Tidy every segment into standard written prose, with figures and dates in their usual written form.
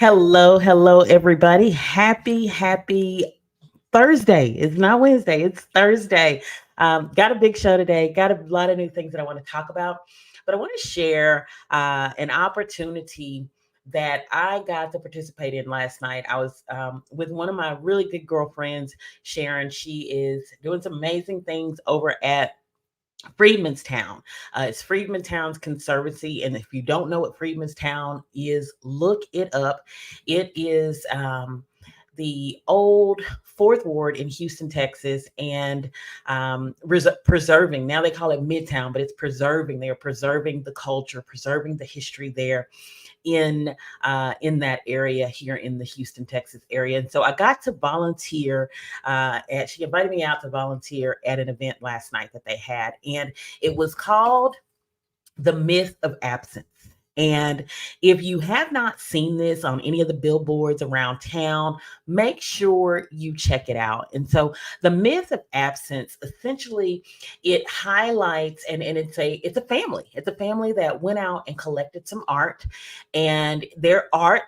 Hello, everybody. Happy Thursday. It's not Wednesday, it's Thursday. Got a big show today, got a lot of new things that I want to talk about, but I want to share an opportunity that I got to participate in last night. I was with one of my really good girlfriends, Sharon. She is doing some amazing things over at Freedmanstown. It's Freedmantown's Conservancy. And if you don't know what Freedmanstown is, look it up. It is the old Fourth Ward in Houston, Texas, and preserving. Now they call it Midtown, but it's preserving. They are preserving the culture, preserving the history there in that area here in the Houston, Texas area. And so I got to volunteer. She invited me out to volunteer at an event last night that they had, and it was called "The Myth of Absence." And if you have not seen this on any of the billboards around town, make sure you check it out. And so the myth of absence, essentially, it highlights and it's a family. It's a family that went out and collected some art, and their art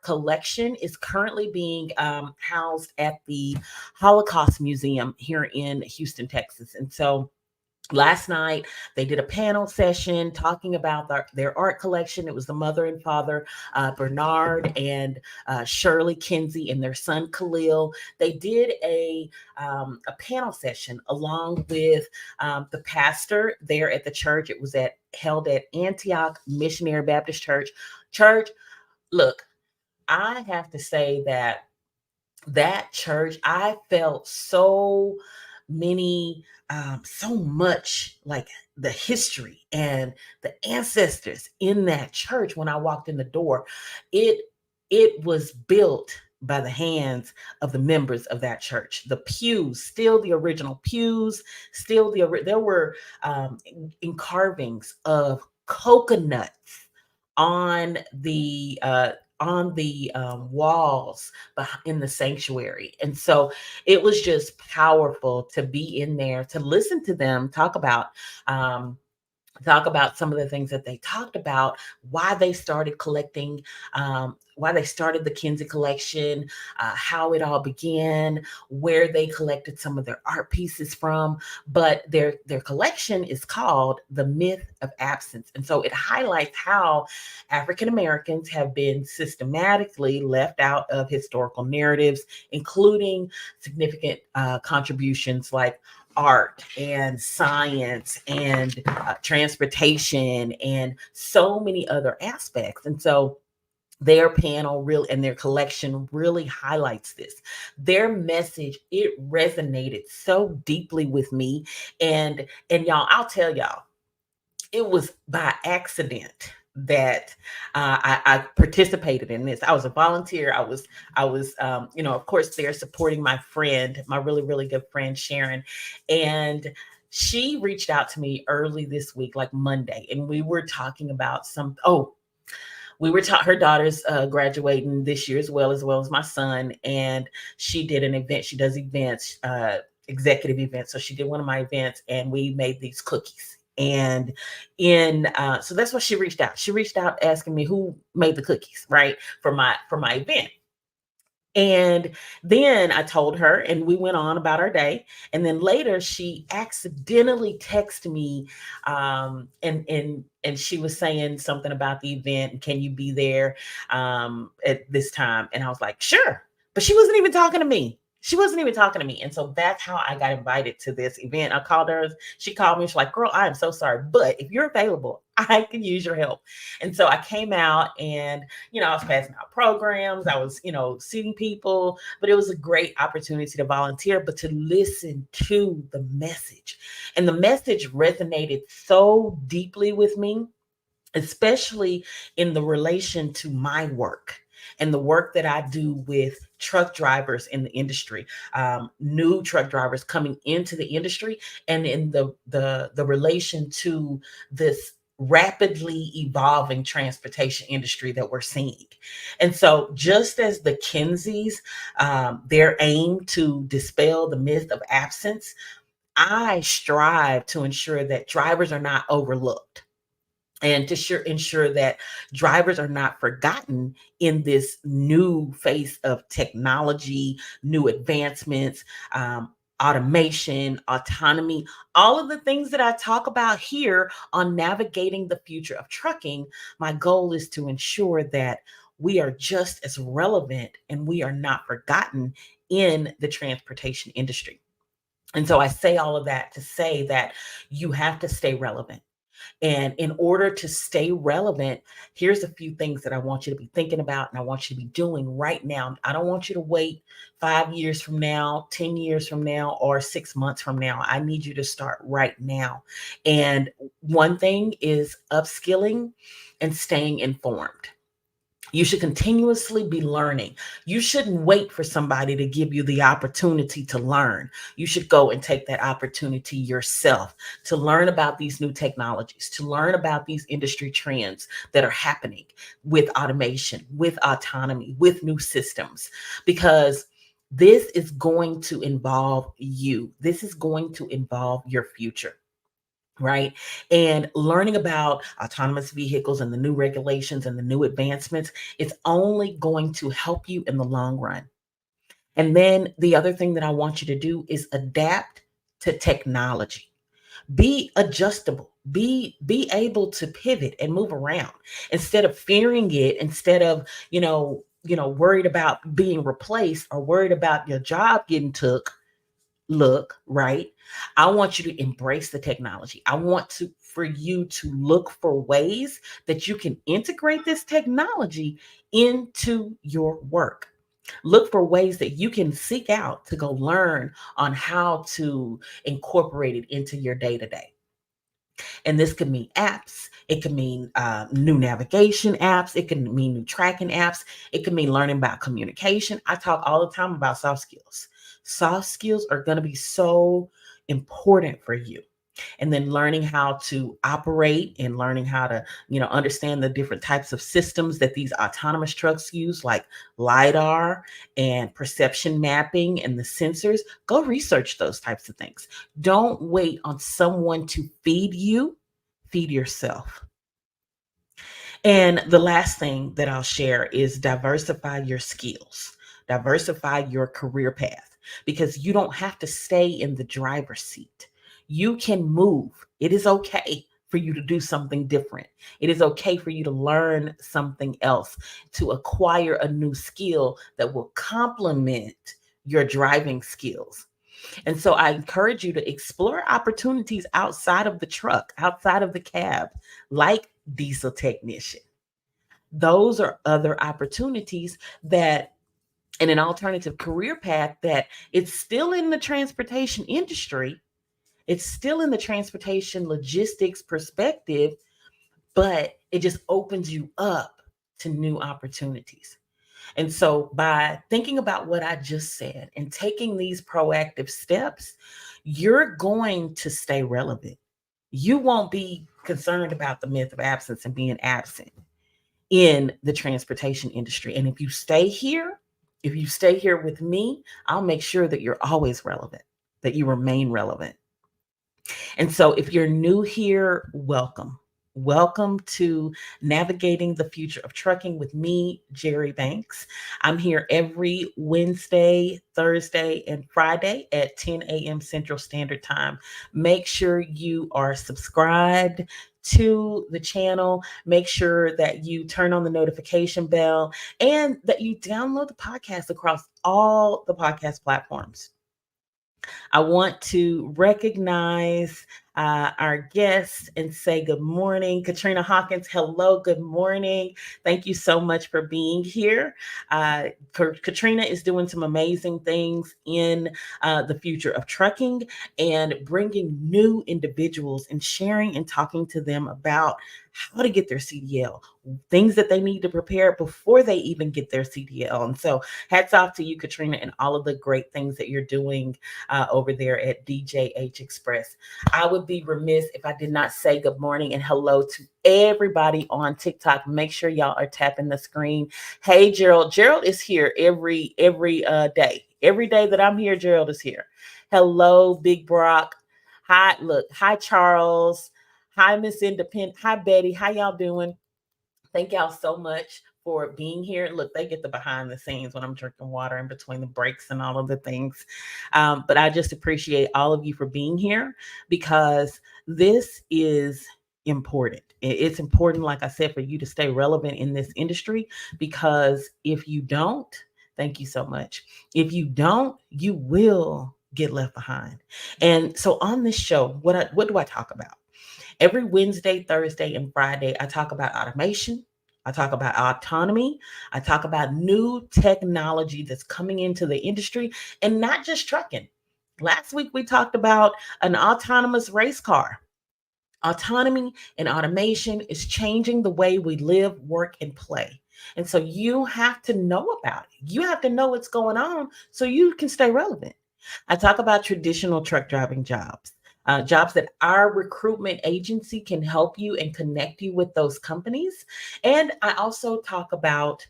collection is currently being housed at the Holocaust Museum here in Houston, Texas. And so last night they did a panel session talking about their art collection. It was the mother and father, Bernard and Shirley Kinsey, and their son Khalil. They did a panel session along with the pastor there at the church. It was held at Antioch Missionary Baptist Church. Look, I have to say that church, I felt many so much like the history and the ancestors in that church. When I walked in the door, it it was built by the hands of the members of that church. The pews, still the original pews, there were carvings of coconuts on the walls in the sanctuary. And so it was just powerful to be in there, to listen to them um, talk about some of the things that they talked about, why they started collecting, why they started the Kinsey collection, how it all began, where they collected some of their art pieces from. But their collection is called The Myth of Absence. And so it highlights how African Americans have been systematically left out of historical narratives, including significant contributions like art and science and transportation and so many other aspects. And so their panel really and their collection really highlights this. Their message, it resonated so deeply with me. And y'all, I'll tell y'all, it was by accident that I participated in this. I was a volunteer. I was, of course, there supporting my friend, my really, really good friend, Sharon. And she reached out to me early this week, like Monday, and we were talking about we were taught her daughter's graduating this year as well as my son, and she did an event. She does events, executive events. So she did one of my events, and we made these cookies. And in so that's why she reached out. She reached out asking me who made the cookies, right, for my event. And then I told her, and we went on about our day. And then later, she accidentally texted me, and she was saying something about the event. And can you be there at this time? And I was like, sure. But she wasn't even talking to me. She wasn't even talking to me. And so that's how I got invited to this event. I called her. She called me. She's like, girl, I am so sorry. But if you're available, I can use your help. And so I came out, and I was passing out programs. I was, seating people, but it was a great opportunity to volunteer, but to listen to the message. And the message resonated so deeply with me, especially in the relation to my work and the work that I do with truck drivers in the industry, new truck drivers coming into the industry, and in the relation to this rapidly evolving transportation industry that we're seeing. And so just as the Kinseys, their aim to dispel the myth of absence, I strive to ensure that drivers are not overlooked. and to ensure that drivers are not forgotten in this new phase of technology, new advancements, automation, autonomy, all of the things that I talk about here on navigating the future of trucking. My goal is to ensure that we are just as relevant and we are not forgotten in the transportation industry. And so I say all of that to say that you have to stay relevant. And in order to stay relevant, here's a few things that I want you to be thinking about and I want you to be doing right now. I don't want you to wait 5 years from now, 10 years from now, or 6 months from now. I need you to start right now. And one thing is upskilling and staying informed. You should continuously be learning. You shouldn't wait for somebody to give you the opportunity to learn. You should go and take that opportunity yourself to learn about these new technologies, to learn about these industry trends that are happening with automation, with autonomy, with new systems, because this is going to involve you. This is going to involve your future, right? And learning about autonomous vehicles and the new regulations and the new advancements, it's only going to help you in the long run. And then the other thing that I want you to do is adapt to technology. Be adjustable. Be able to pivot and move around instead of fearing it, instead of, worried about being replaced or worried about your job getting took. Look, right? I want you to embrace the technology. I want to for you to look for ways that you can integrate this technology into your work. Look for ways that you can seek out to go learn on how to incorporate it into your day to day. And this could mean apps. It could mean new navigation apps. It can mean new tracking apps. It could mean learning about communication. I talk all the time about soft skills. Soft skills are going to be so important for you. And then learning how to operate and learning how to, understand the different types of systems that these autonomous trucks use, like LiDAR and perception mapping and the sensors. Go research those types of things. Don't wait on someone to feed you, feed yourself. And the last thing that I'll share is diversify your skills, diversify your career path, because you don't have to stay in the driver's seat. You can move. It is okay for you to do something different. It is okay for you to learn something else, to acquire a new skill that will complement your driving skills. And so I encourage you to explore opportunities outside of the truck, outside of the cab, like diesel technician. Those are other opportunities that in an alternative career path that it's still in the transportation industry. It's still in the transportation logistics perspective, but it just opens you up to new opportunities. And so by thinking about what I just said and taking these proactive steps, you're going to stay relevant. You won't be concerned about the myth of absence and being absent in the transportation industry. And if you stay here with me, I'll make sure that you're always relevant, that you remain relevant. And so if you're new here, welcome. Welcome to Navigating the Future of Trucking with me, Jerri Banks. I'm here every Wednesday, Thursday, and Friday at 10 a.m. Central Standard Time. Make sure you are subscribed to the channel. Make sure that you turn on the notification bell and that you download the podcast across all the podcast platforms. I want to recognize our guests and say good morning. Katrina Hawkins, hello, good morning. Thank you so much for being here. Katrina is doing some amazing things in the future of trucking and bringing new individuals and sharing and talking to them about how to get their CDL, things that they need to prepare before they even get their CDL. And so hats off to you, Katrina, and all of the great things that you're doing over there at DJH Express. I would be remiss if I did not say good morning and hello to everybody on TikTok. Make sure y'all are tapping the screen. Hey, Gerald. Gerald is here every day. Every day that I'm here, Gerald is here. Hello, Big Brock. Hi, Charles. Hi, Miss Independent. Hi, Betty. How y'all doing? Thank y'all so much for being here. Look, they get the behind the scenes when I'm drinking water in between the breaks and all of the things. But I just appreciate all of you for being here because this is important. It's important, like I said, for you to stay relevant in this industry because if you don't, thank you so much. If you don't, you will get left behind. And so on this show, what do I talk about? Every Wednesday, Thursday, and Friday, I talk about automation. I talk about autonomy. I talk about new technology that's coming into the industry and not just trucking. Last week, we talked about an autonomous race car. Autonomy and automation is changing the way we live, work, and play. And so you have to know about it. You have to know what's going on so you can stay relevant. I talk about traditional truck driving jobs, jobs that our recruitment agency can help you and connect you with those companies. And I also talk about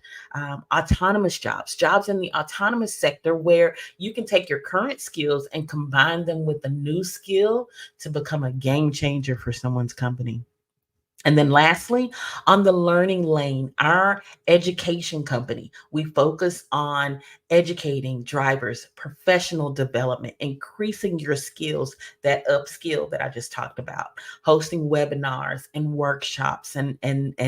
autonomous jobs, jobs in the autonomous sector where you can take your current skills and combine them with a new skill to become a game changer for someone's company. And then lastly, on the learning lane, our education company, we focus on educating drivers, professional development, increasing your skills, that upskill that I just talked about, hosting webinars and workshops and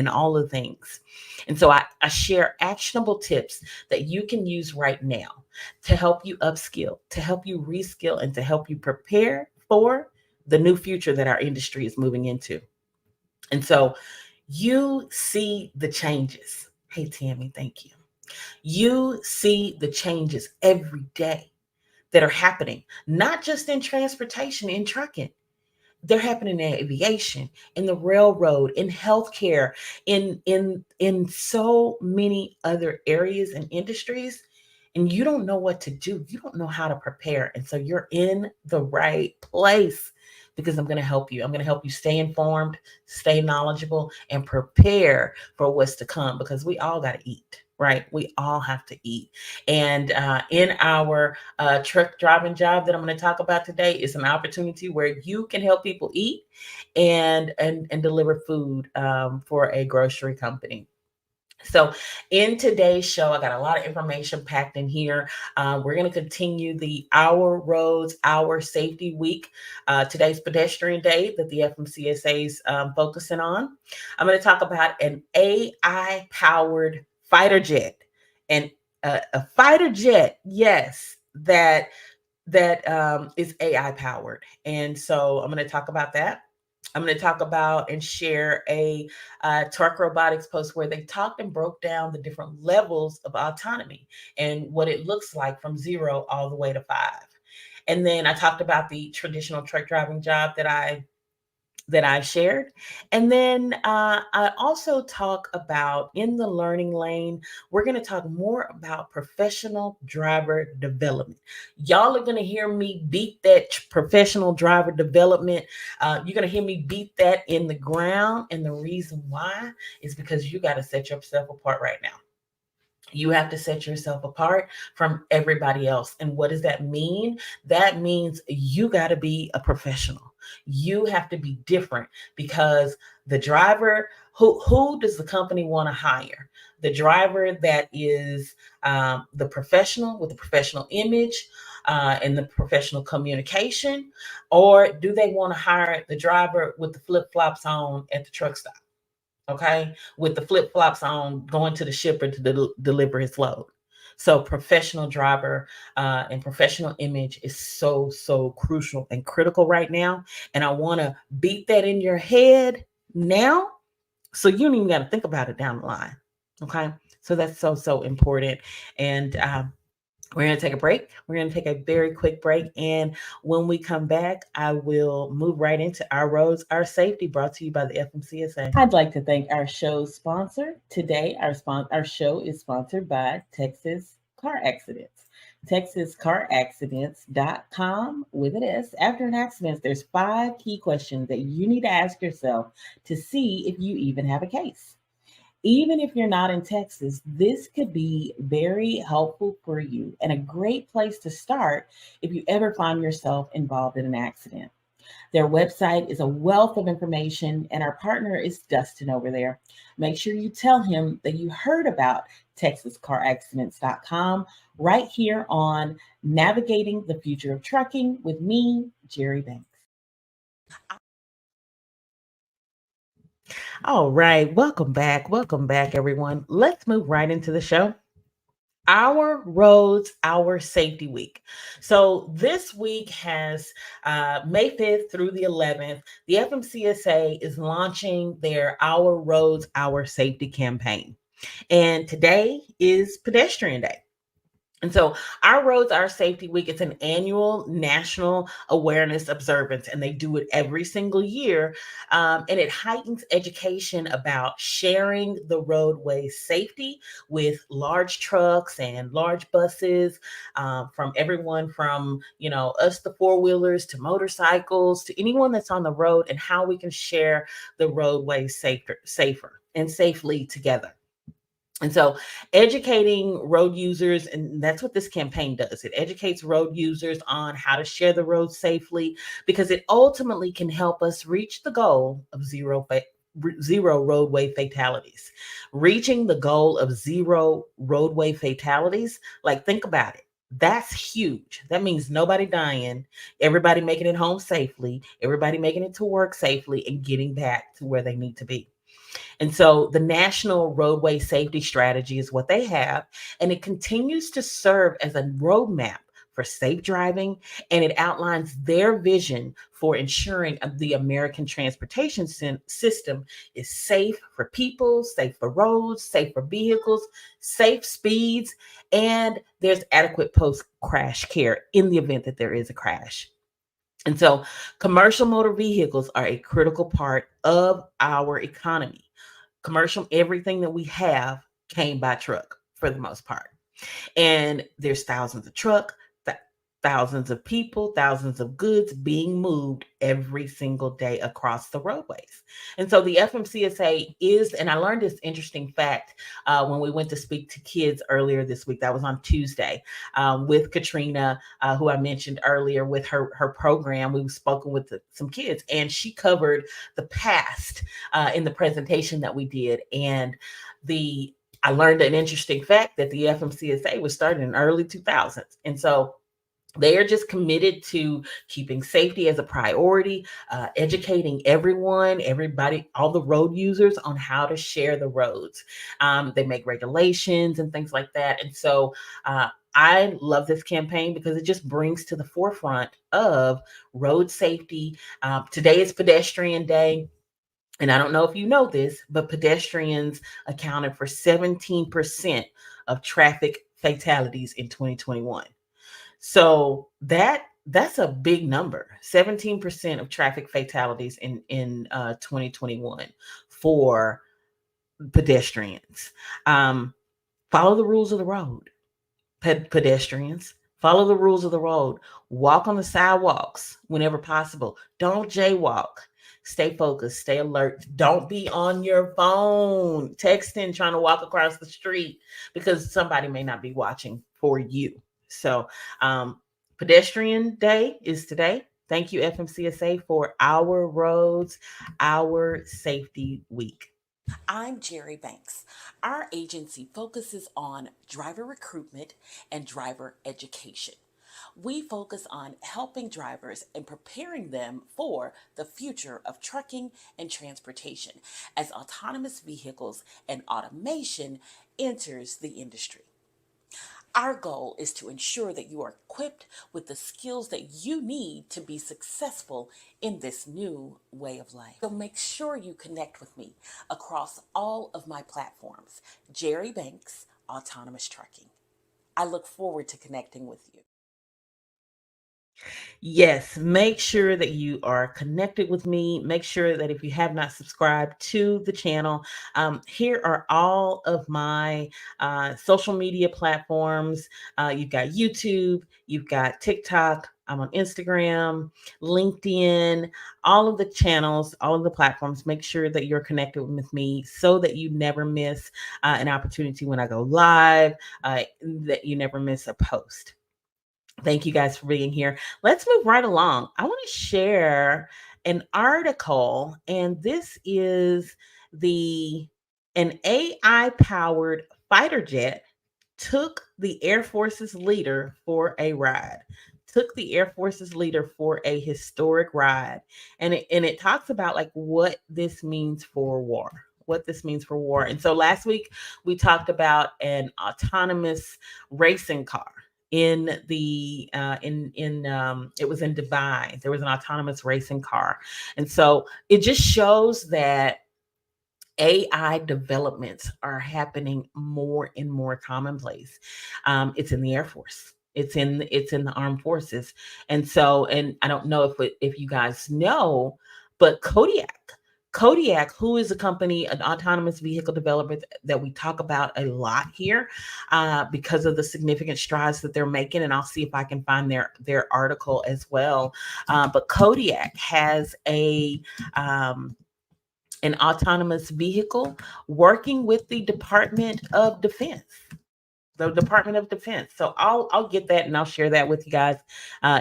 all the things. And so I share actionable tips that you can use right now to help you upskill, to help you reskill, and to help you prepare for the new future that our industry is moving into. And so you see the changes. Hey, Tammy, thank you. You see the changes every day that are happening, not just in transportation, in trucking. They're happening in aviation, in the railroad, in healthcare, in so many other areas and industries. And you don't know what to do. You don't know how to prepare. And so you're in the right place because I'm going to help you. I'm going to help you stay informed, stay knowledgeable, and prepare for what's to come because we all got to eat, right? We all have to eat. And in our truck driving job that I'm going to talk about today is an opportunity where you can help people eat and deliver food for a grocery company. So, in today's show, I got a lot of information packed in here. We're going to continue the Our Roads, Our Safety Week. Today's Pedestrian Day that the FMCSA is focusing on. I'm going to talk about an AI powered fighter jet. And a fighter jet, yes, that is AI powered. And so I'm going to talk about that. I'm going to talk about and share a Torc Robotics post where they talked and broke down the different levels of autonomy and what it looks like from 0 all the way to 5. And then I talked about the traditional truck driving job that I shared. And then I also talk about in the learning lane, we're going to talk more about professional driver development. Y'all are going to hear me beat that professional driver development. You're going to hear me beat that in the ground. And the reason why is because you got to set yourself apart right now. You have to set yourself apart from everybody else. And what does that mean? That means you got to be a professional. You have to be different because the driver, who does the company want to hire? The driver that is the professional with the professional image and the professional communication, or do they want to hire the driver with the flip flops on at the truck stop? Okay, with the flip flops on, going to the shipper to deliver his load. So, professional driver and professional image is so crucial and critical right now. And I want to beat that in your head now so you don't even got to think about it down the line. Okay, so that's so important. And we're going to take a break. We're going to take a very quick break. And when we come back, I will move right into Our Roads, Our Safety, brought to you by the FMCSA. I'd like to thank our show's sponsor. Today, our show is sponsored by Texas Car Accidents. TexasCarAccidents.com with an S. After an accident, there's 5 key questions that you need to ask yourself to see if you even have a case. Even if you're not in Texas, this could be very helpful for you and a great place to start if you ever find yourself involved in an accident. Their website is a wealth of information, and our partner is Dustin over there. Make sure you tell him that you heard about TexasCarAccidents.com right here on Navigating the Future of Trucking with me, Jerri Banks. All right, welcome back. Welcome back, everyone. Let's move right into the show. Our roads, our safety week. So this week has May 5th through the 11th. The FMCSA is launching their Our Roads, Our Safety campaign. And today is Pedestrian Day. And so, Our Roads, Our Safety Week, it's an annual national awareness observance, and they do it every single year. And it heightens education about sharing the roadway safety with large trucks and large buses, from everyone from, us, the four wheelers, to motorcycles, to anyone that's on the road, and how we can share the roadway safer and safely together. And so, educating road users, and that's what this campaign does. It educates road users on how to share the road safely, because it ultimately can help us reach the goal of zero roadway fatalities. Reaching the goal of zero roadway fatalities, like, think about it. That's huge. That means nobody dying, everybody making it home safely, everybody making it to work safely, and getting back to where they need to be. And so the National Roadway Safety Strategy is what they have, and it continues to serve as a roadmap for safe driving, and it outlines their vision for ensuring the American transportation system is safe for people, safe for roads, safe for vehicles, safe speeds, and there's adequate post crash care in the event that there is a crash. And so commercial motor vehicles are a critical part of our economy. Commercial, everything that we have came by truck for the most part. And there's thousands of thousands of people, thousands of goods being moved every single day across the roadways. And so the FMCSA is, and I learned this interesting fact when we went to speak to kids earlier this week. That was on Tuesday, with Katrina, who I mentioned earlier, with her program. We've spoken with some kids, and she covered the past in the presentation that we did. And I learned an interesting fact that the FMCSA was started in early 2000s. And so they are just committed to keeping safety as a priority, educating everybody, all the road users on how to share the roads. They make regulations and things like that. And so I love this campaign because it just brings to the forefront of road safety. Today is Pedestrian Day. And I don't know if you know this, but pedestrians accounted for 17% of traffic fatalities in 2021. So that's a big number. 17% of traffic fatalities in 2021 for pedestrians. Um, Follow the rules of the road, pedestrians. Follow the rules of the road. Walk on the sidewalks whenever possible. Don't jaywalk. Stay focused. Stay alert. Don't be on your phone texting, trying to walk across the street, because somebody may not be watching for you. So, Pedestrian Day is today. Thank you, FMCSA, for Our Roads, Our Safety Week. I'm Jerri Banks. Our agency focuses on driver recruitment and driver education. We focus on helping drivers and preparing them for the future of trucking and transportation as autonomous vehicles and automation enters the industry. Our goal is to ensure that you are equipped with the skills that you need to be successful in this new way of life. So make sure you connect with me across all of my platforms. Jerri Banks, Autonomous Trucking. I look forward to connecting with you. Yes, make sure that you are connected with me. Make sure that if you have not subscribed to the channel, here are all of my social media platforms. You've got YouTube, you've got TikTok. I'm on Instagram, LinkedIn, all of the channels, all of the platforms. Make sure that you're connected with me so that you never miss an opportunity when I go live, that you never miss a post. Thank you guys for being here. Let's move right along. I want to share an article, and this is the an AI powered fighter jet took the Air Force's leader for a ride. Took the Air Force's leader for a historic ride. And it talks about like what this means for war. What this means for war. And so last week we talked about an autonomous racing car in it was in Dubai. There was an autonomous racing car. And so it just shows that AI developments are happening more and more commonplace. It's in the Air Force. It's in the armed forces, and so and I don't know if you guys know, but Kodiak, who is a company, an autonomous vehicle developer that we talk about a lot here, because of the significant strides that they're making, and I'll see if I can find their article as well. But Kodiak has an autonomous vehicle working with the Department of Defense. The Department of Defense. So I'll get that and I'll share that with you guys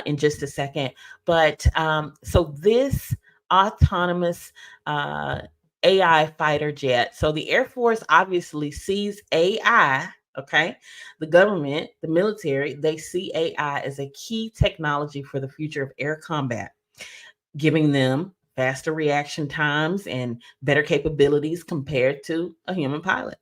in just a second. But so this autonomous AI fighter jet. So the Air Force obviously sees AI. Okay, the government, the military, they see AI as a key technology for the future of air combat, giving them faster reaction times and better capabilities compared to a human pilot.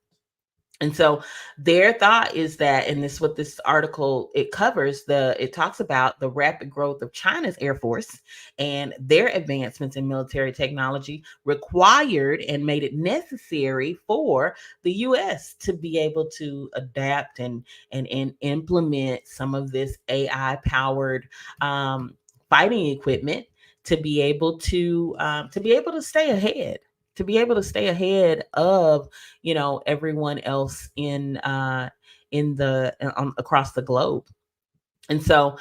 And so their thought is that, and this is what this article it covers, it talks about the rapid growth of China's Air Force and their advancements in military technology required and made it necessary for the US to be able to adapt and implement some of this AI powered fighting equipment to be able to stay ahead, to be able to stay ahead of everyone else in the across the globe. And so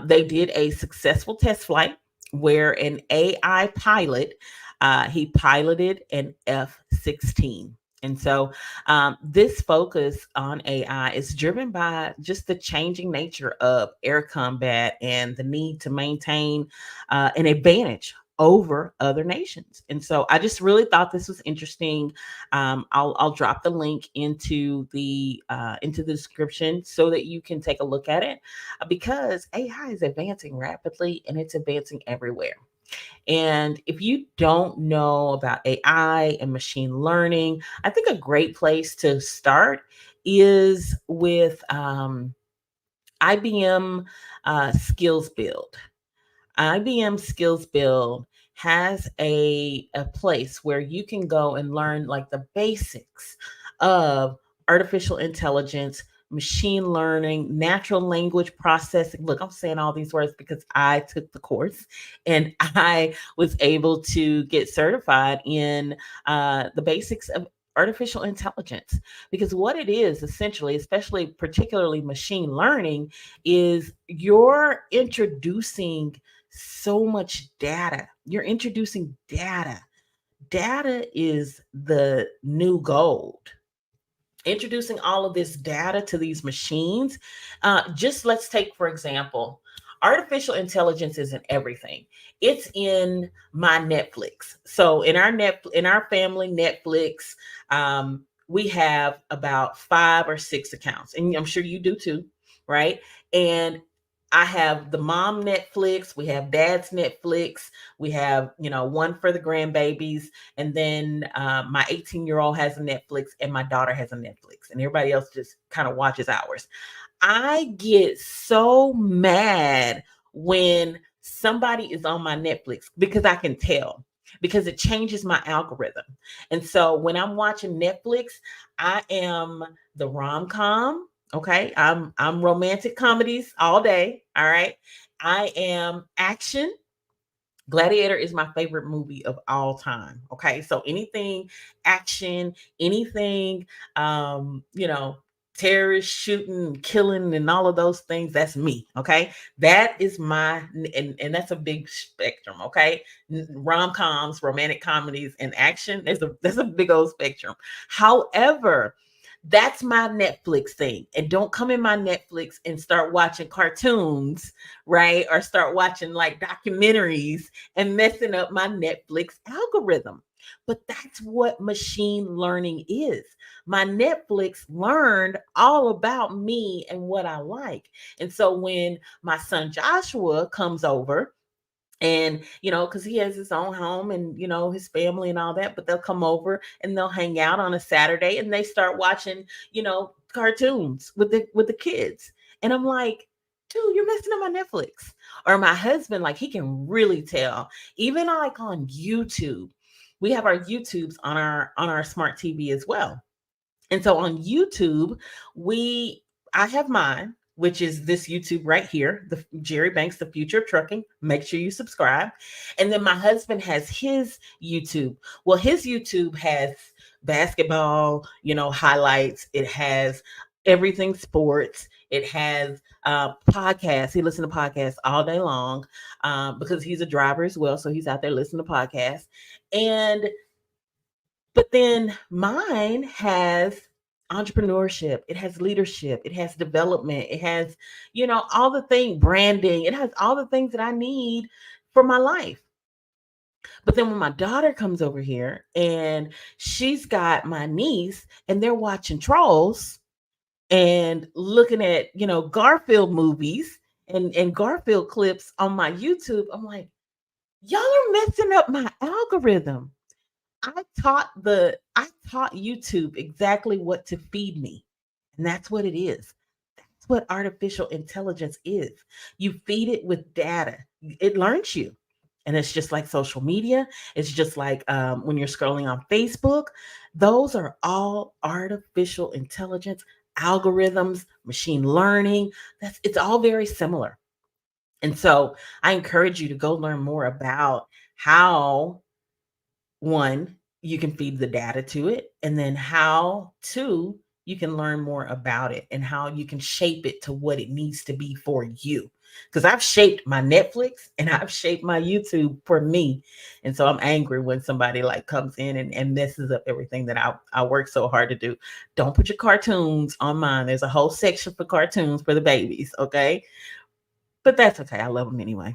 they did a successful test flight where an AI pilot, he piloted an F-16. And so this focus on AI is driven by just the changing nature of air combat and the need to maintain an advantage over other nations. And so I just really thought this was interesting. I'll drop the link into the description so that you can take a look at it, because AI is advancing rapidly and it's advancing everywhere. And if you don't know about AI and machine learning, I think a great place to start is with IBM Skills Build. IBM Skills Build has a place where you can go and learn like the basics of artificial intelligence, machine learning, natural language processing. Look, I'm saying all these words because I took the course and I was able to get certified in the basics of artificial intelligence. Because what it is essentially, especially particularly machine learning, is you're introducing so much data. You're introducing data. Data is the new gold. Introducing all of this data to these machines. Just let's take, for example, artificial intelligence isn't everything. It's in my Netflix. So in our family Netflix, we have about 5 or 6 accounts, and I'm sure you do too, right? And I have the mom Netflix, we have dad's Netflix, we have, one for the grandbabies, and then my 18-year-old has a Netflix, and my daughter has a Netflix, and everybody else just kind of watches ours. I get so mad when somebody is on my Netflix because I can tell, because it changes my algorithm. And so when I'm watching Netflix, I am the rom-com. Okay. I'm romantic comedies all day. All right. I am action. Gladiator is my favorite movie of all time. Okay. So anything action, anything, terrorist shooting, killing, and all of those things, that's me. Okay. That is and that's a big spectrum. Okay. Rom coms, romantic comedies, and action. There's a big old spectrum. However, That's my Netflix thing. And don't come in my Netflix and start watching cartoons, right? Or start watching like documentaries and messing up my Netflix algorithm. But that's what machine learning is. My Netflix learned all about me and what I like. And so when my son Joshua comes over, and because he has his own home and his family and all that, but they'll come over and they'll hang out on a Saturday and they start watching cartoons with the kids, and I'm like, dude, you're messing up my Netflix. Or my husband, like, he can really tell, even like on YouTube. We have our YouTubes on our smart TV as well. And so on YouTube, we I have mine, which is this YouTube right here, the Jerri Banks, the future of trucking. Make sure you subscribe. And then my husband has his YouTube. Well, his YouTube has basketball, highlights. It has everything sports. It has podcasts. He listens to podcasts all day long because he's a driver as well. So he's out there listening to podcasts. And but then mine has entrepreneurship, it has leadership, it has development, it has, all the thing, branding, it has all the things that I need for my life. But then when my daughter comes over here and she's got my niece and they're watching Trolls and looking at, Garfield movies and Garfield clips on my YouTube, I'm like, y'all are messing up my algorithm. I taught YouTube exactly what to feed me. And that's what it is. That's what artificial intelligence is. You feed it with data. It learns you. And it's just like social media. It's just like when you're scrolling on Facebook. Those are all artificial intelligence, algorithms, machine learning. It's all very similar. And so I encourage you to go learn more about how, one, you can feed the data to it, and then how, two, you can learn more about it and how you can shape it to what it needs to be for you. Because I've shaped my Netflix and I've shaped my YouTube for me. And so I'm angry when somebody like comes in and messes up everything that I work so hard to do. Don't put your cartoons on mine. There's a whole section for cartoons for the babies, okay? But that's okay. I love them anyway.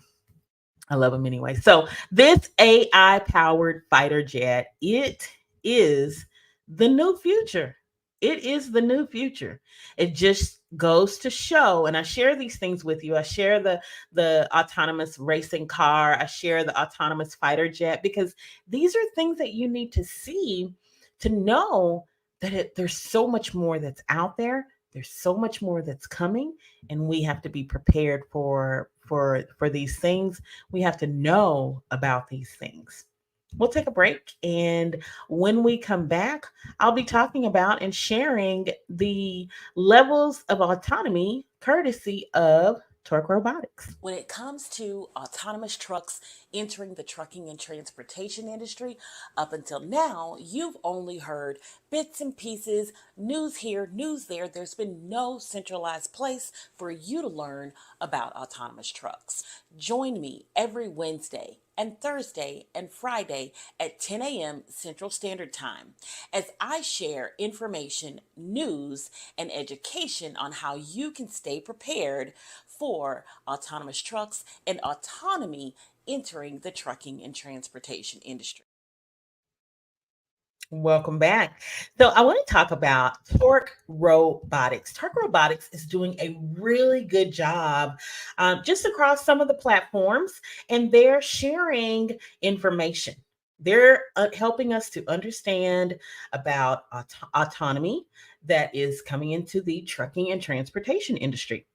I love them anyway. So this AI powered fighter jet, it is the new future. It is the new future. It just goes to show, and I share these things with you. I share the autonomous racing car. I share the autonomous fighter jet because these are things that you need to see to know that there's so much more that's out there. There's so much more that's coming, and we have to be prepared for these things. We have to know about these things. We'll take a break. And when we come back, I'll be talking about and sharing the levels of autonomy courtesy of Torc Robotics. When it comes to autonomous trucks entering the trucking and transportation industry, up until now, you've only heard bits and pieces, news here, news there. There's been no centralized place for you to learn about autonomous trucks. Join me every Wednesday and Thursday and Friday at 10 a.m. Central Standard Time as I share information, news, and education on how you can stay prepared for autonomous trucks and autonomy entering the trucking and transportation industry. Welcome back. So I want to talk about Torc Robotics. Torc Robotics is doing a really good job just across some of the platforms, and they're sharing information. They're helping us to understand about autonomy that is coming into the trucking and transportation industry.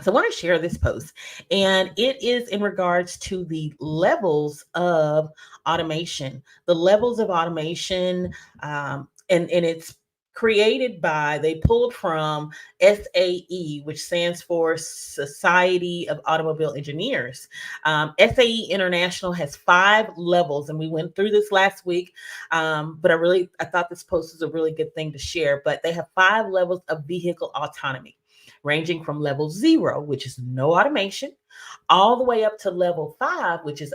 So I want to share this post, and it is in regards to the levels of automation. The levels of automation, and it's created by, they pulled from SAE, which stands for Society of Automobile Engineers. SAE International has 5 levels, and we went through this last week. But I thought this post was a really good thing to share. But they have 5 levels of vehicle autonomy, ranging from level 0, which is no automation, all the way up to level 5, which is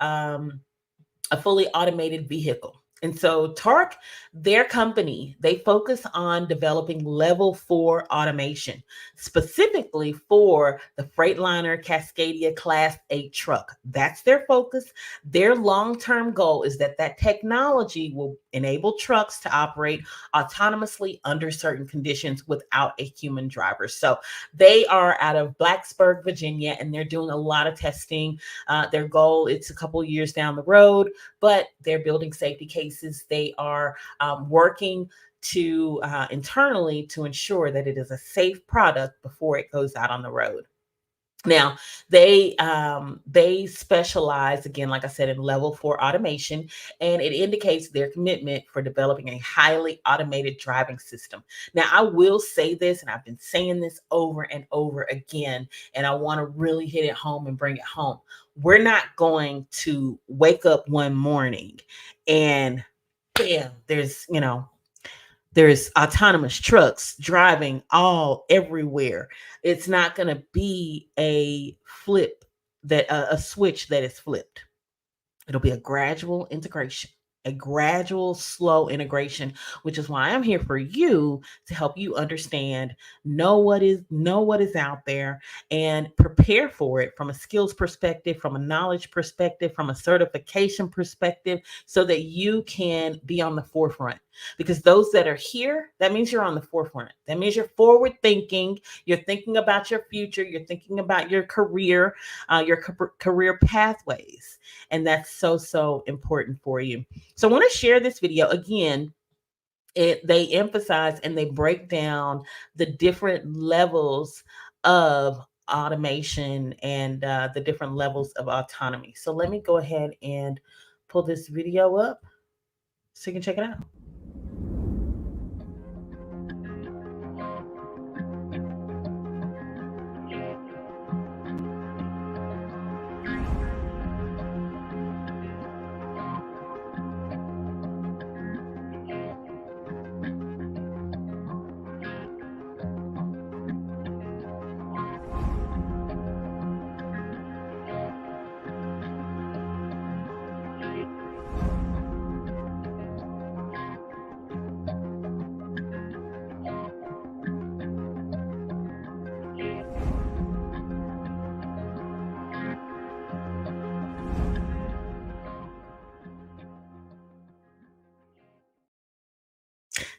um, a fully automated vehicle. And so Torc, their company, they focus on developing level 4 automation, specifically for the Freightliner Cascadia Class 8 truck. That's their focus. Their long-term goal is that that technology will enable trucks to operate autonomously under certain conditions without a human driver. So they are out of Blacksburg, Virginia, and they're doing a lot of testing. Their goal, it's a couple years down the road, but they're building safety cases. They are working to internally to ensure that it is a safe product before it goes out on the road. Now they specialize, again, like I said, in level 4 automation, and it indicates their commitment for developing a highly automated driving system. Now I will say this, and I've been saying this over and over again, and I want to really hit it home and bring it home. We're not going to wake up one morning and bam, there's autonomous trucks driving all everywhere. It's not going to be a flip that a switch that is flipped. It'll be a gradual integration, a gradual, slow integration, which is why I'm here for you to help you understand, know what is out there, and prepare for it from a skills perspective, from a knowledge perspective, from a certification perspective, so that you can be on the forefront. Because those that are here, that means you're on the forefront. That means you're forward thinking. You're thinking about your future. You're thinking about your career pathways, and that's so important for you. So I want to share this video again. They emphasize and they break down the different levels of automation and the different levels of autonomy. So let me go ahead and pull this video up so you can check it out.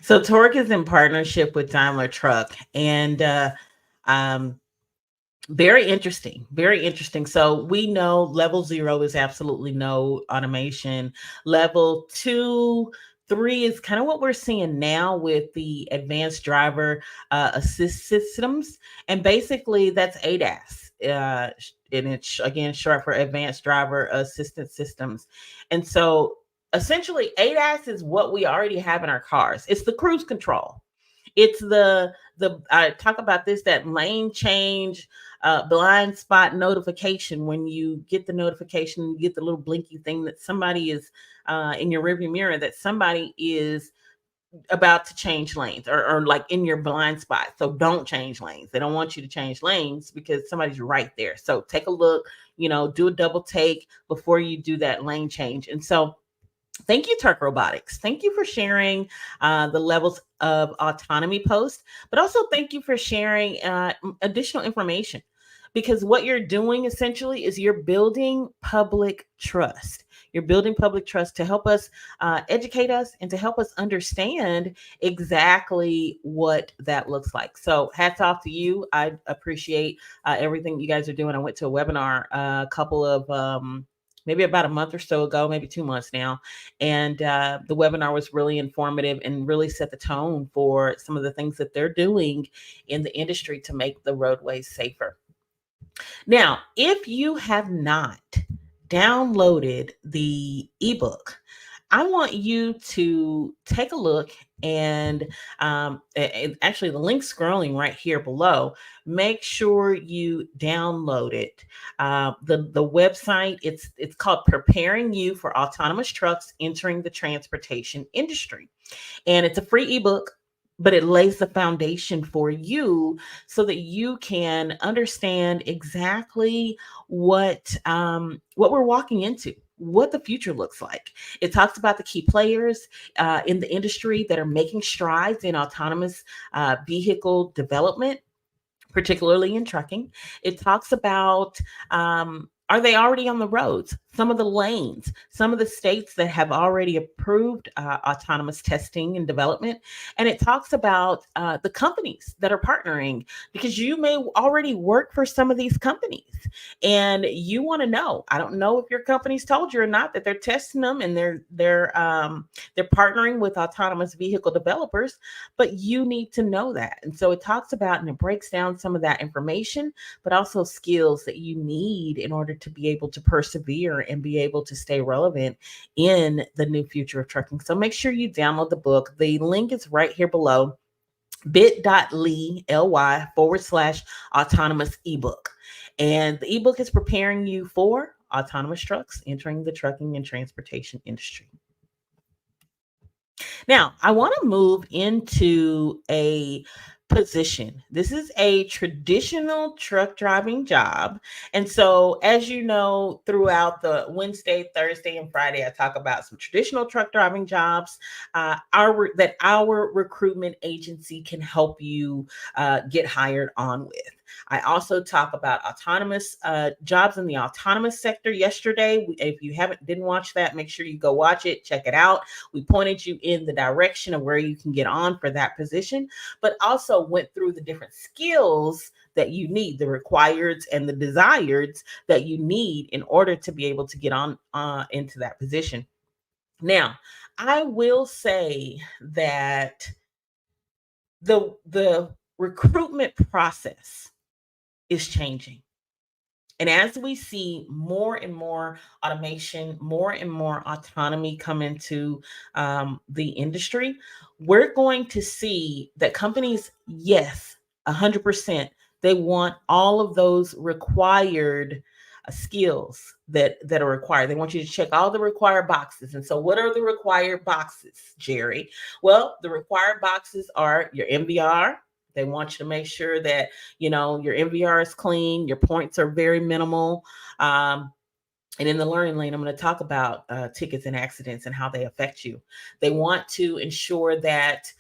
So Torque is in partnership with Daimler Truck, and um, very interesting, very interesting. So we know level 0 is absolutely no automation. Level 2, 3 is kind of what we're seeing now with the advanced driver assist systems, and basically that's ADAS. And it's again short for advanced driver assistance systems. And so essentially ADAS is what we already have in our cars. It's the cruise control. It's the I talk about this, that lane change, blind spot notification. When you get the notification, you get the little blinky thing that somebody is in your rearview mirror, that somebody is about to change lanes, or like in your blind spot. So don't change lanes. They don't want you to change lanes because somebody's right there. So take a look, do a double take before you do that lane change. And so thank you, Torc Robotics. Thank you for sharing the levels of autonomy post, but also thank you for sharing additional information, because what you're doing essentially is you're building public trust. You're building public trust to help us educate us and to help us understand exactly what that looks like. So hats off to you. I appreciate everything you guys are doing. I went to a webinar a couple of maybe about a month or so ago, maybe 2 months now. And the webinar was really informative and really set the tone for some of the things that they're doing in the industry to make the roadways safer. Now, if you have not downloaded the ebook, I want you to take a look, and actually the link scrolling right here below, make sure you download it. The website, it's called Preparing You for Autonomous Trucks Entering the Transportation Industry. And it's a free ebook, but it lays the foundation for you so that you can understand exactly what we're walking into. what the future looks like. It talks about the key players in the industry that are making strides in autonomous vehicle development, particularly in trucking. It talks about, are they already on the roads? Some of the lanes, some of the states that have already approved autonomous testing and development. And it talks about the companies that are partnering, because you may already work for some of these companies and you want to know. I don't know if your company's told you or not that they're testing them and they're partnering with autonomous vehicle developers, but you need to know that. And so it talks about and it breaks down some of that information, but also skills that you need in order to be able to persevere and be able to stay relevant in the new future of trucking. So make sure you download the book. The link is right here below, bit.ly/autonomous ebook. And the ebook is preparing you for autonomous trucks entering the trucking and transportation industry. Now, I want to move into a position. This is a traditional truck driving job. And so, as you know, throughout the Wednesday, Thursday, and Friday, I talk about some traditional truck driving jobs that our recruitment agency can help you get hired on with. I also talk about autonomous jobs in the autonomous sector yesterday. If you didn't watch that, make sure you go watch it, check it out. We pointed you in the direction of where you can get on for that position, but also went through the different skills that you need, the requireds and the desireds that you need in order to be able to get on into that position. Now, I will say that the recruitment process is changing. And as we see more and more automation, more and more autonomy come into the industry, we're going to see that companies, yes, 100%, they want all of those required skills that are required. They want you to check all the required boxes. And so, what are the required boxes, Jerri? Well, the required boxes are your MVR. They want you to make sure that your MVR is clean, your points are very minimal. And in the learning lane, I'm going to talk about tickets and accidents and how they affect you. They want to ensure that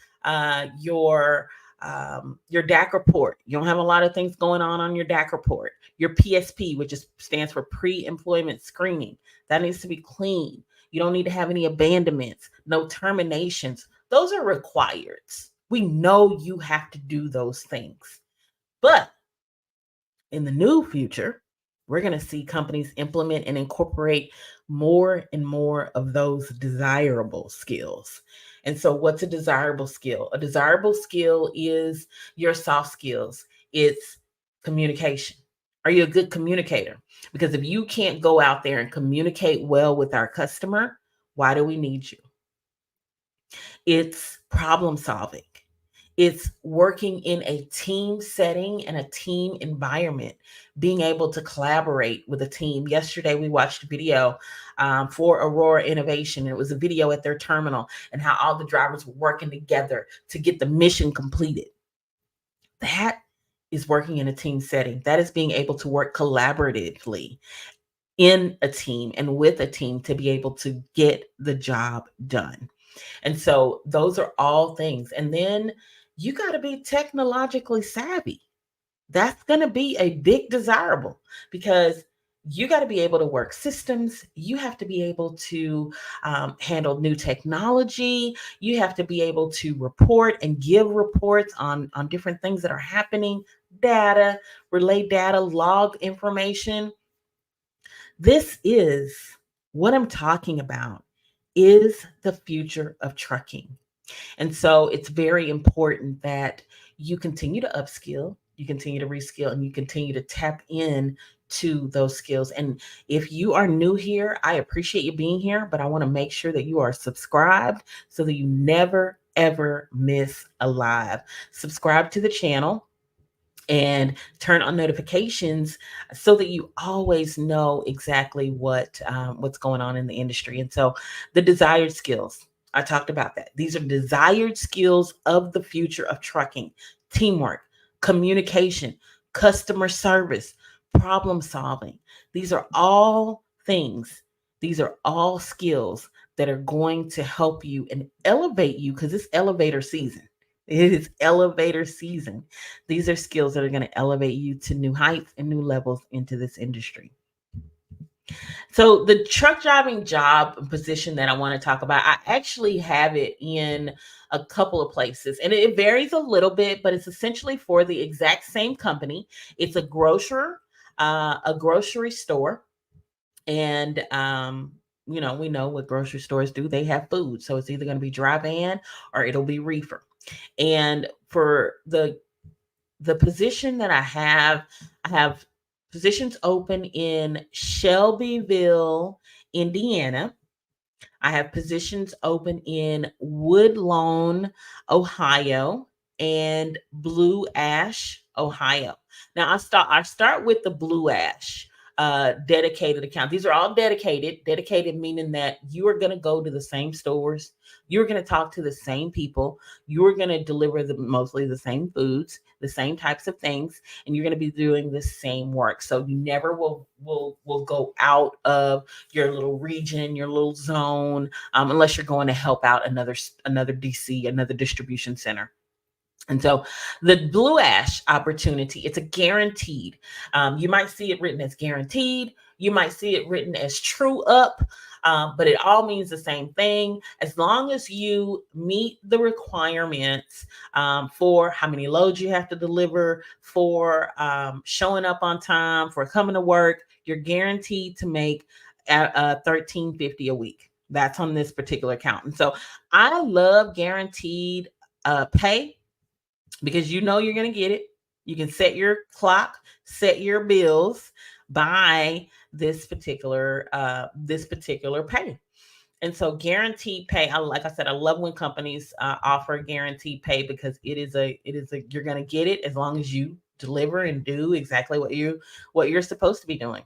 your DAC report, you don't have a lot of things going on your DAC report. Your PSP, which stands for pre-employment screening, that needs to be clean. You don't need to have any abandonments, no terminations. Those are requireds. We know you have to do those things. But in the new future, we're going to see companies implement and incorporate more and more of those desirable skills. And so, what's a desirable skill? A desirable skill is your soft skills, it's communication. Are you a good communicator? Because if you can't go out there and communicate well with our customer, why do we need you? It's problem solving. It's working in a team setting and a team environment, being able to collaborate with a team. Yesterday, we watched a video for Aurora Innovation. It was a video at their terminal and how all the drivers were working together to get the mission completed. That is working in a team setting. That is being able to work collaboratively in a team and with a team to be able to get the job done. And so those are all things. And then you got to be technologically savvy. That's going to be a big desirable, because you got to be able to work systems. You have to be able to handle new technology. You have to be able to report and give reports on different things that are happening, data, relay data, log information. This is what I'm talking about, is the future of trucking. And so it's very important that you continue to upskill, you continue to reskill, and you continue to tap in to those skills. And if you are new here, I appreciate you being here, but I want to make sure that you are subscribed so that you never, ever miss a live. Subscribe to the channel and turn on notifications so that you always know exactly what's going on in the industry. And so the desired skills, I talked about that. These are desired skills of the future of trucking: teamwork, communication, customer service, problem solving. These are all things These are all skills that are going to help you and elevate you because it's elevator season. It is elevator season. These are skills that are going to elevate you to new heights and new levels into this industry. So, the truck driving job position that I want to talk about, I actually have it in a couple of places and it varies a little bit, but it's essentially for the exact same company. It's a grocery store, and we know what grocery stores do. They have food, so it's either going to be dry van or it'll be reefer. And for the position that I have positions open in Shelbyville, Indiana. I have positions open in Woodlawn, Ohio, and Blue Ash, Ohio. Now I start with the Blue Ash dedicated account. These are all dedicated. Dedicated meaning that you are going to go to the same stores. You're going to talk to the same people. You're going to deliver mostly the same foods, the same types of things, and you're going to be doing the same work. So you never will go out of your little region, your little zone, unless you're going to help out another DC, another distribution center. And so the Blue Ash opportunity, it's a guaranteed. You might see it written as guaranteed. You might see it written as true up, but it all means the same thing. As long as you meet the requirements for how many loads you have to deliver, for showing up on time, for coming to work, you're guaranteed to make 1350 a week. That's on this particular account. And so I love guaranteed pay because you know you're going to get it. You can set your clock, set your bills by this particular pay. And so guaranteed pay, like I said, I love when companies offer guaranteed pay because it is a you're going to get it as long as you deliver and do exactly what you're supposed to be doing.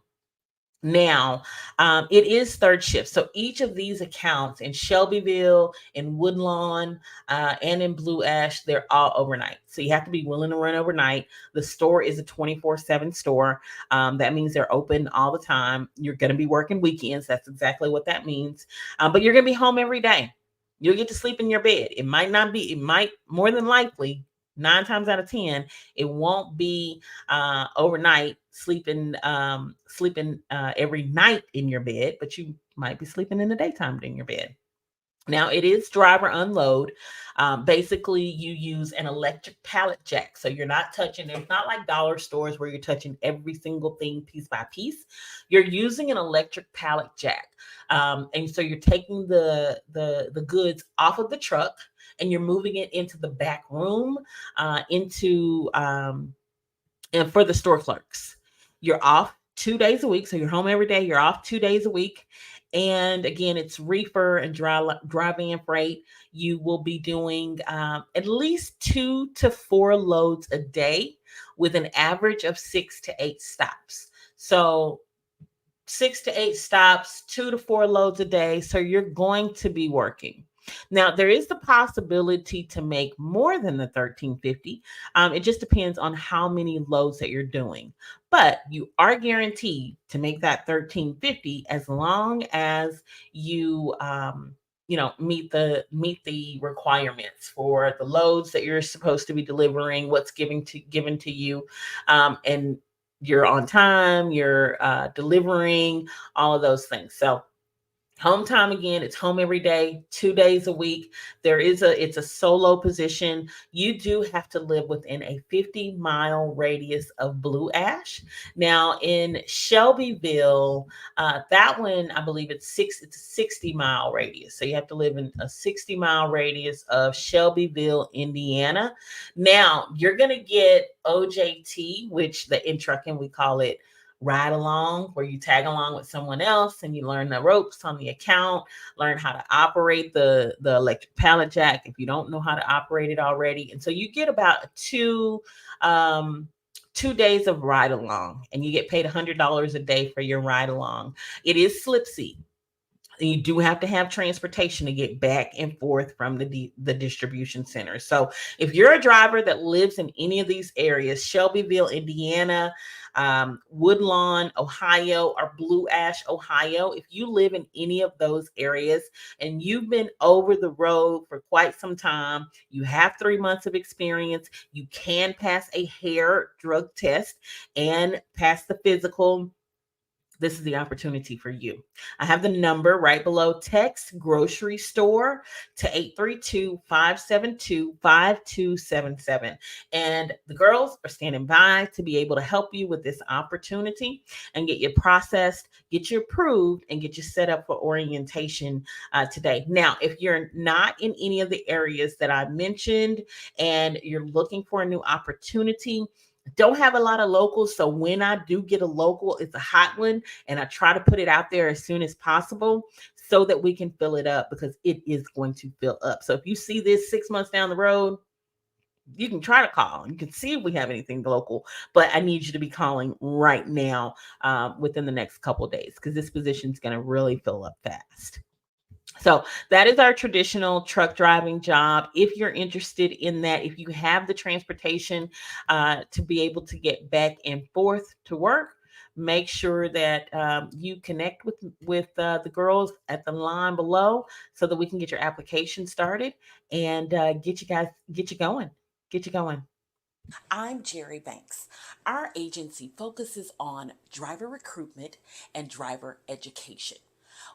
Now, it is third shift. So each of these accounts in Shelbyville, in Woodlawn, and in Blue Ash, they're all overnight. So you have to be willing to run overnight. The store is a 24/7 store. That means they're open all the time. You're going to be working weekends. That's exactly what that means. But you're going to be home every day. You'll get to sleep in your bed. It might more than likely, 9 times out of 10, it won't be overnight sleeping every night in your bed, but you might be sleeping in the daytime in your bed. Now it is driver unload. Basically, you use an electric pallet jack, so you're not touching. It's not like dollar stores where you're touching every single thing piece by piece. You're using an electric pallet jack, and so you're taking the goods off of the truck and you're moving it into the back room, into and for the store clerks. You're off 2 days a week. So you're home every day. You're off 2 days a week. And again, it's reefer and dry van freight. You will be doing at least 2 to 4 loads a day with an average of 6 to 8 stops. So 6 to 8 stops, 2 to 4 loads a day. So you're going to be working. Now there is the possibility to make more than the 1350. It just depends on how many loads that you're doing, but you are guaranteed to make that 1350 as long as you meet the requirements for the loads that you're supposed to be delivering, what's given to you, and you're on time, you're delivering all of those things. So home time, again, it's home every day, 2 days a week. It's a solo position. You do have to live within a 50-mile radius of Blue Ash. Now in Shelbyville, that one, I believe it's a 60-mile radius. So you have to live in a 60-mile radius of Shelbyville, Indiana. Now you're going to get OJT, which in trucking we call it ride along, where you tag along with someone else and you learn the ropes on the account, learn how to operate the electric pallet jack if you don't know how to operate it already. And so you get about 2 days of ride along, and you get paid $100 a day for your ride along. It is slip seat. You do have to have transportation to get back and forth from the distribution center. So if you're a driver that lives in any of these areas, Shelbyville, Indiana, Woodlawn, Ohio, or Blue Ash, Ohio, if you live in any of those areas and you've been over the road for quite some time, you have 3 months of experience, you can pass a hair drug test and pass the physical, this is the opportunity for you. I have the number right below. Text grocery store to 832-572-5277. And the girls are standing by to be able to help you with this opportunity and get you processed, get you approved, and get you set up for orientation today. Now, if you're not in any of the areas that I mentioned and you're looking for a new opportunity, don't have a lot of locals. So when I do get a local, it's a hot one, and I try to put it out there as soon as possible so that we can fill it up, because it is going to fill up. So if you see this 6 months down the road, you can try to call. You can see if we have anything local, but I need you to be calling right now, within the next couple of days, because this position is going to really fill up fast. So that is our traditional truck driving job. If you're interested in that, if you have the transportation to be able to get back and forth to work, make sure that you connect with the girls at the line below so that we can get your application started and get you going, get you going. I'm Jerri Banks. Our agency focuses on driver recruitment and driver education.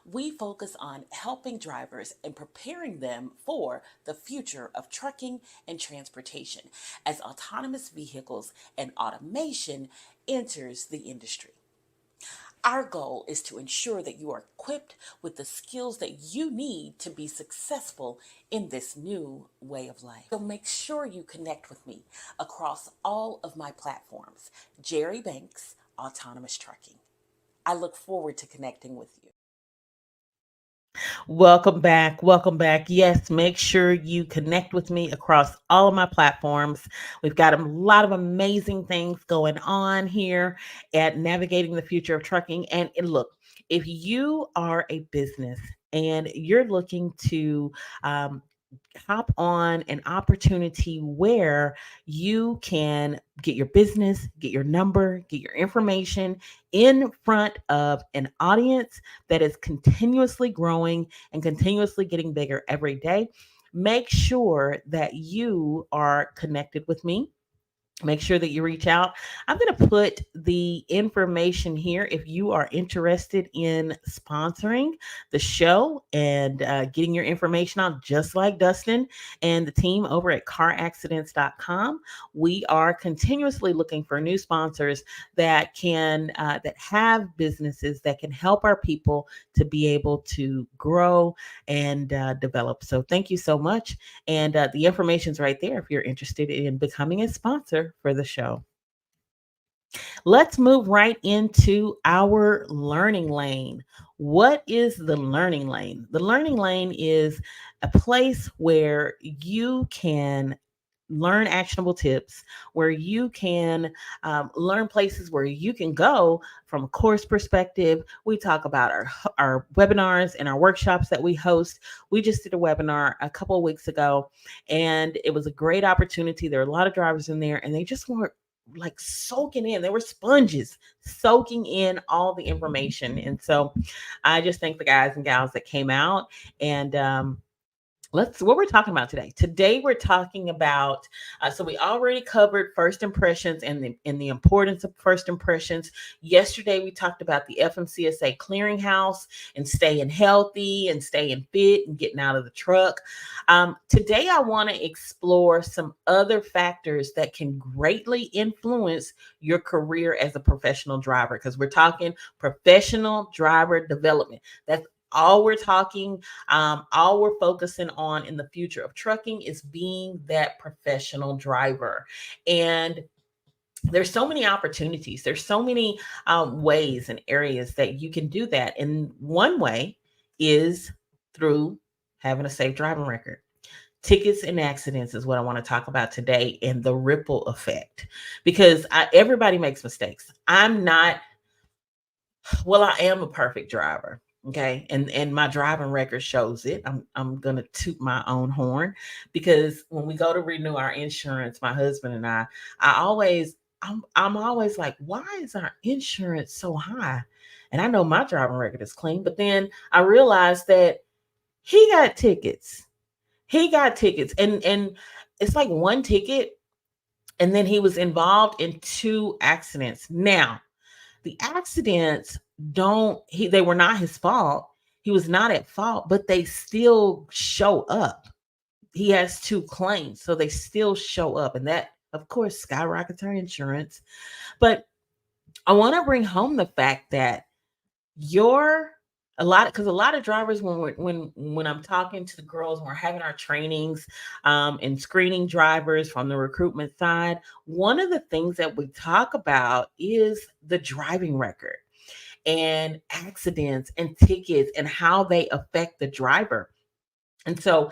We focus on helping drivers and preparing them for the future of trucking and transportation as autonomous vehicles and automation enters the industry. Our goal is to ensure that you are equipped with the skills that you need to be successful in this new way of life. So make sure you connect with me across all of my platforms. Jerri Banks, Autonomous Trucking. I look forward to connecting with you. Welcome back. Welcome back. Yes, make sure you connect with me across all of my platforms. We've got a lot of amazing things going on here at Navigating the Future of Trucking. And look, if you are a business and you're looking to um, hop on an opportunity where you can get your business, get your number, get your information in front of an audience that is continuously growing and continuously getting bigger every day. Make sure that you are connected with me. Make sure that you reach out. I'm going to put the information here if you are interested in sponsoring the show and getting your information on, just like Dustin and the team over at caraccidents.com. We are continuously looking for new sponsors that have businesses that can help our people to be able to grow and develop. So thank you so much. And the information's right there if you're interested in becoming a sponsor for the show. Let's move right into our learning lane. What is the learning lane? The learning lane is a place where you can learn actionable tips, where you can learn places where you can go from a course perspective. We talk about our webinars and our workshops that we host. We just did a webinar a couple of weeks ago, and it was a great opportunity. There are a lot of drivers in there, and they just weren't like soaking in. They were sponges soaking in all the information. And so I just thank the guys and gals that came out. And let's what we're talking about today. Today we're talking about so we already covered first impressions and the importance of first impressions. Yesterday we talked about the FMCSA clearinghouse and staying healthy and staying fit and getting out of the truck. Today I want to explore some other factors that can greatly influence your career as a professional driver, because we're talking professional driver development. That's all we're talking, all we're focusing on in the future of trucking is being that professional driver. And there's so many opportunities. There's so many ways and areas that you can do that. And one way is through having a safe driving record. Tickets and accidents is what I want to talk about today, and the ripple effect, because everybody makes mistakes. I'm not, well, I am a perfect driver. Okay. And my driving record shows it. I'm gonna toot my own horn because when we go to renew our insurance, my husband and I always I'm always like, why is our insurance so high? And I know my driving record is clean, but then I realized that he got tickets. He got tickets. And it's like one ticket, and then he was involved in two accidents. Now, the accidents don't he they were not his fault. He was not at fault, but they still show up. He has two claims, so they still show up, and that of course skyrockets our insurance. But I want to bring home the fact that your a lot because a lot of drivers when I'm talking to the girls when we're having our trainings and screening drivers from the recruitment side, one of the things that we talk about is the driving record and accidents and tickets and how they affect the driver. And so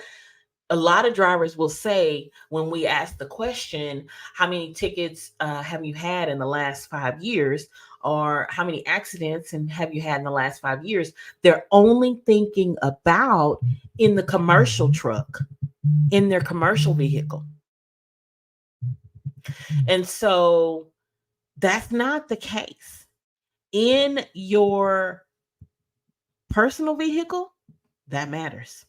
a lot of drivers will say when we ask the question, how many tickets have you had in the last 5 years? Or how many accidents and have you had in the last 5 years? They're only thinking about in the commercial truck, in their commercial vehicle. And so that's not the case. In your personal vehicle, that matters.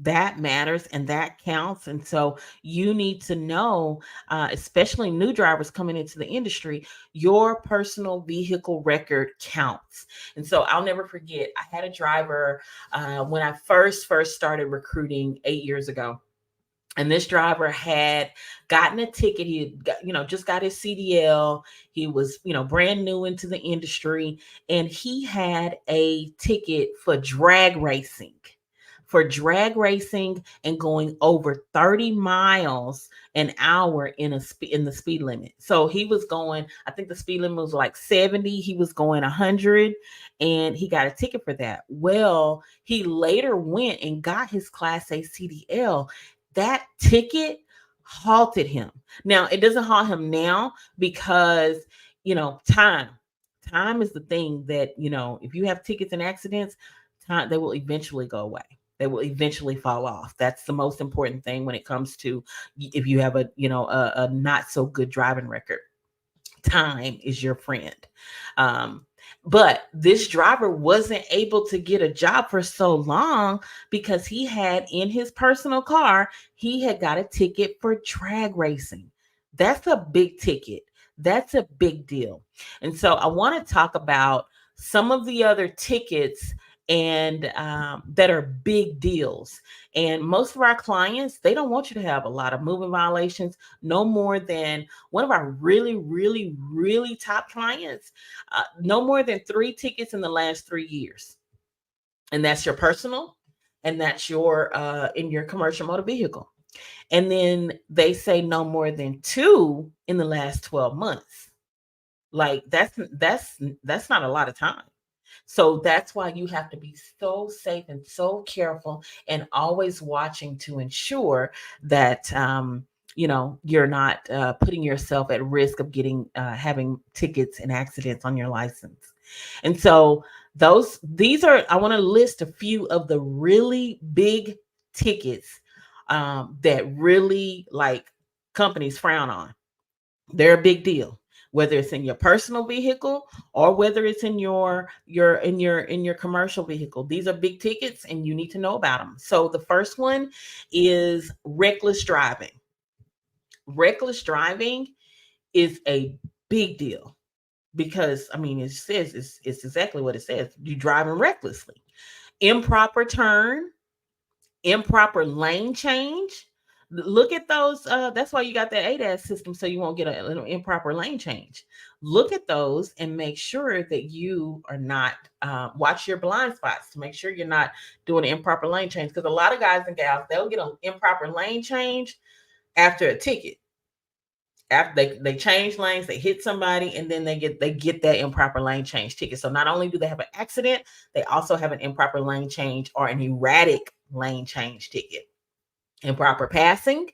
That matters and that counts. And so you need to know, especially new drivers coming into the industry, your personal vehicle record counts. And so I'll never forget, I had a driver when I first started recruiting 8 years ago. And this driver had gotten a ticket. He had got, just got his CDL. He was, brand new into the industry. And he had a ticket for drag racing and going over 30 miles an hour in the speed limit. So he was going, I think the speed limit was like 70. He was going 100 and he got a ticket for that. Well, he later went and got his Class A CDL. That ticket halted him. Now, it doesn't halt him now because, time. Time is the thing that, if you have tickets and accidents, time they will eventually go away. They will eventually fall off. That's the most important thing when it comes to if you have a not so good driving record. Time is your friend. Um, but this driver wasn't able to get a job for so long because he had in his personal car, he had got a ticket for drag racing. That's a big ticket. That's a big deal. And so I want to talk about some of the other tickets and that are big deals. And most of our clients, they don't want you to have a lot of moving violations, no more than one of our really, really, really top clients, no more than 3 tickets in the last 3 years. And that's your personal, and that's your in your commercial motor vehicle. And then they say no more than 2 in the last 12 months. Like that's not a lot of time. So that's why you have to be so safe and so careful and always watching to ensure that you're not putting yourself at risk of getting having tickets and accidents on your license. And so these are I want to list a few of the really big tickets that really like companies frown on. They're a big deal, whether it's in your personal vehicle or whether it's in your commercial vehicle. These are big tickets and you need to know about them. So the first one is reckless driving. Reckless driving is a big deal because I mean it says it's exactly what it says. You're driving recklessly. Improper turn, improper lane change. Look at those. That's why you got that ADAS system, so you won't get an improper lane change. Look at those and make sure that you are not watch your blind spots to make sure you're not doing an improper lane change. Because a lot of guys and gals, they'll get an improper lane change after a ticket. After they change lanes, they hit somebody, and then they get that improper lane change ticket. So not only do they have an accident, they also have an improper lane change or an erratic lane change ticket. Improper passing,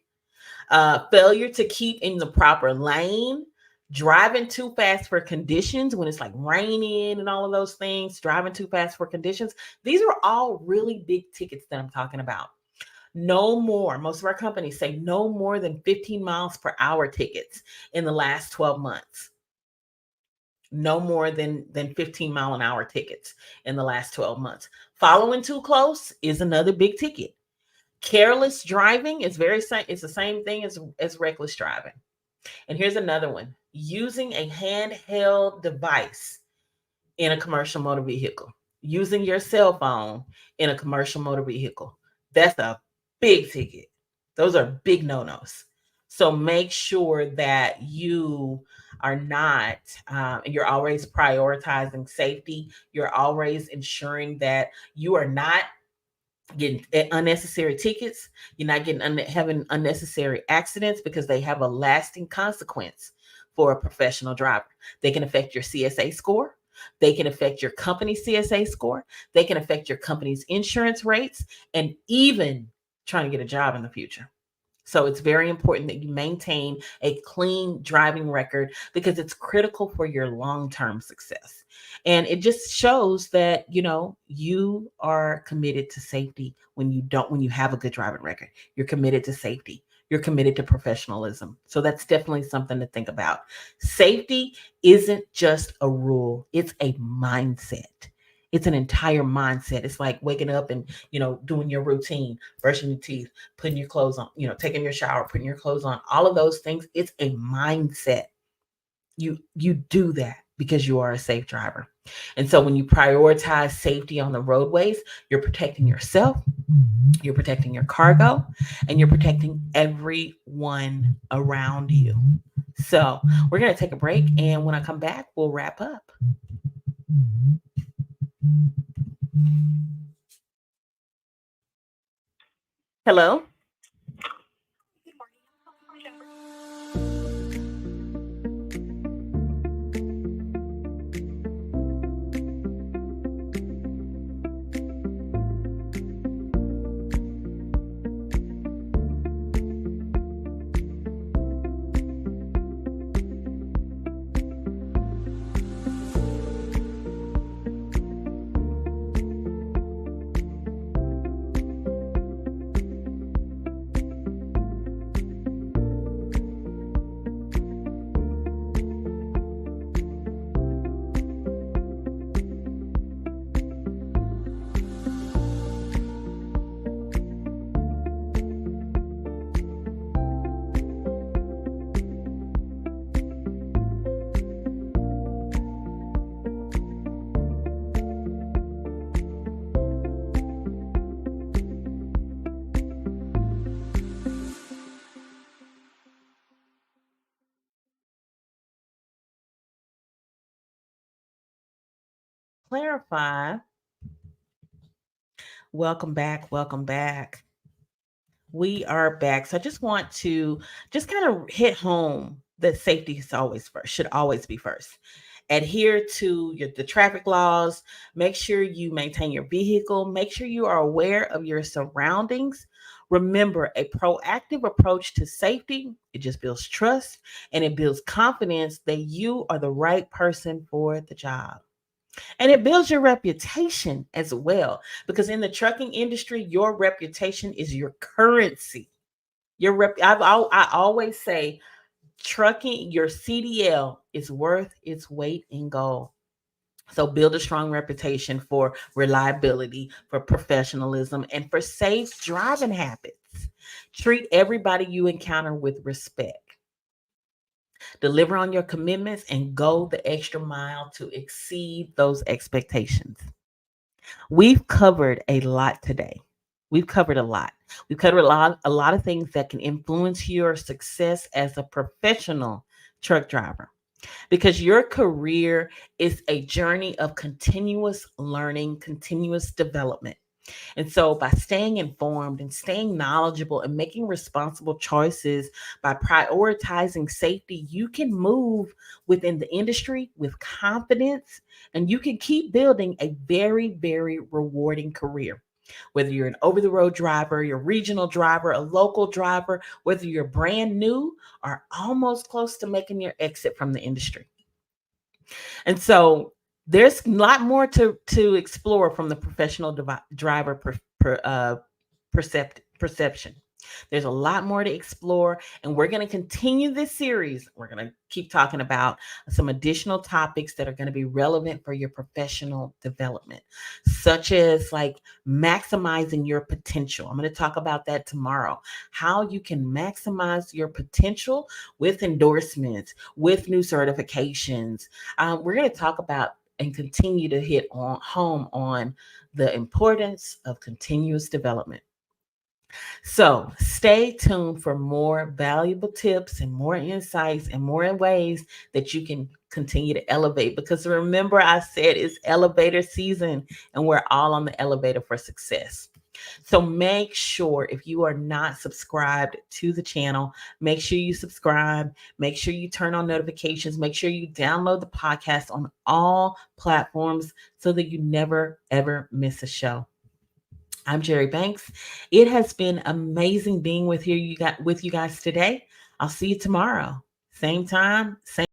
failure to keep in the proper lane, Driving too fast for conditions, when it's like raining and all of those things, driving too fast for conditions. These are all really big tickets that I'm talking about. No more, most of our companies say no more than 15 miles per hour tickets in the last 12 months. No more than 15-mile an hour tickets in the last 12 months. Following too close is another big ticket. Careless driving is it's the same thing as reckless driving. And here's another one: using a handheld device in a commercial motor vehicle, using your cell phone in a commercial motor vehicle. That's a big ticket. Those are big no-nos. So make sure that you are not, you're always prioritizing safety. You're always ensuring that you are not getting unnecessary tickets. You're not having unnecessary accidents, because they have a lasting consequence for a professional driver. They can affect your CSA score. They can affect your company's CSA score. They can affect your company's insurance rates, and even trying to get a job in the future. So it's very important that you maintain a clean driving record, because it's critical for your long-term success. And it just shows that, you are committed to safety when you have a good driving record. You're committed to safety. You're committed to professionalism. So that's definitely something to think about. Safety isn't just a rule, it's a mindset. It's an entire mindset. It's like waking up and, doing your routine, brushing your teeth, putting your clothes on, taking your shower, putting your clothes on, all of those things. It's a mindset. You do that because you are a safe driver. And so when you prioritize safety on the roadways, you're protecting yourself, you're protecting your cargo, and you're protecting everyone around you. So we're going to take a break, and when I come back, we'll wrap up. Hello. Clarify. Welcome back. Welcome back. We are back. So I just want to just kind of hit home that safety is always first, should always be first. Adhere to the traffic laws. Make sure you maintain your vehicle. Make sure you are aware of your surroundings. Remember, a proactive approach to safety, it just builds trust, and it builds confidence that you are the right person for the job. And it builds your reputation as well, because in the trucking industry, your reputation is your currency. I always say, trucking, your CDL is worth its weight in gold. So build a strong reputation for reliability, for professionalism, and for safe driving habits. Treat everybody you encounter with respect. Deliver on your commitments and go the extra mile to exceed those expectations. We've covered a lot today. We've covered a lot. We've covered a lot of things that can influence your success as a professional truck driver, because your career is a journey of continuous learning, continuous development. And so, by staying informed and staying knowledgeable and making responsible choices, by prioritizing safety, you can move within the industry with confidence, and you can keep building a very, very rewarding career. Whether you're an over the road driver, your regional driver, a local driver, whether you're brand new or almost close to making your exit from the industry. And so there's a lot more to explore from the professional driver perception. There's a lot more to explore, and we're going to continue this series. We're going to keep talking about some additional topics that are going to be relevant for your professional development, such as like maximizing your potential. I'm going to talk about that tomorrow. How you can maximize your potential with endorsements, with new certifications. We're going to talk about and continue to hit on home on the importance of continuous development. So stay tuned for more valuable tips and more insights and more ways that you can continue to elevate. Because remember, I said it's elevator season and we're all on the elevator for success. So make sure if you are not subscribed to the channel, make sure you subscribe, make sure you turn on notifications, make sure you download the podcast on all platforms so that you never ever miss a show. I'm Jerri Banks. It has been amazing being with you guys today. I'll see you tomorrow. Same time, same